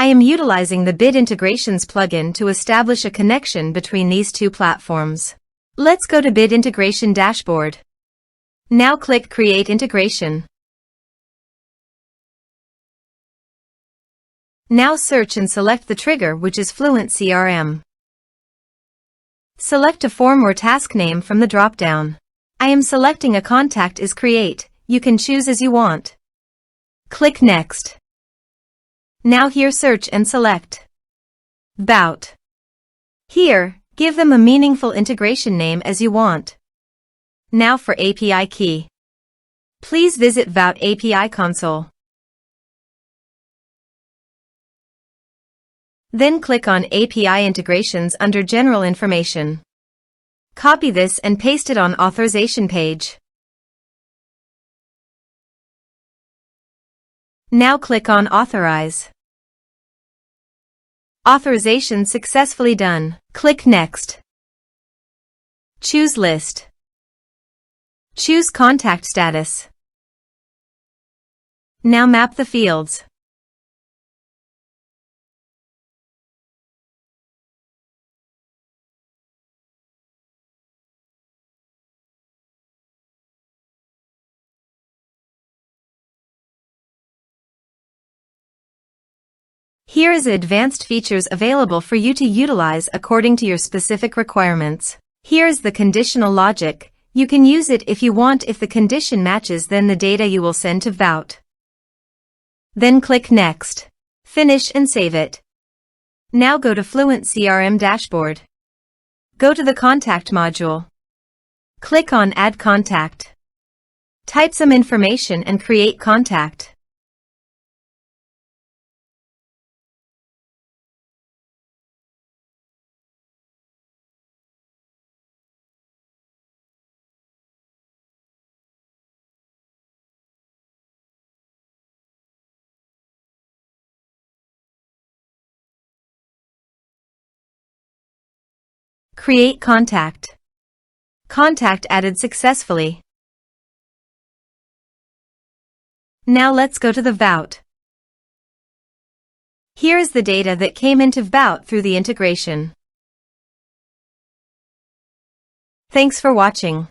I am utilizing the Bid Integrations plugin to establish a connection between these two platforms. Let's go to Bid Integration Dashboard. Now click Create Integration. Now search and select the trigger, which is FluentCRM. Select a form or task name from the drop-down. I am selecting a contact is Create. You can choose as you want. Click Next. Now here search and select VBOUT. Here, give them a meaningful integration name as you want. Now for API key. Please visit VBOUT API console. Then click on API Integrations under General Information. Copy this and paste it on Authorization page. Now click on Authorize. Authorization successfully done. Click Next. Choose List. Choose Contact Status. Now map the fields. Here is advanced features available for you to utilize according to your specific requirements. Here is the conditional logic. You can use it if you want. If the condition matches, then the data you will send to VBOUT. Then click Next. Finish and save it. Now go to FluentCRM Dashboard. Go to the Contact module. Click on Add Contact. Type some information and create contact. Create contact. Contact added successfully. Now let's go to the VBOUT. Here is the data that came into VBOUT through the integration. Thanks for watching.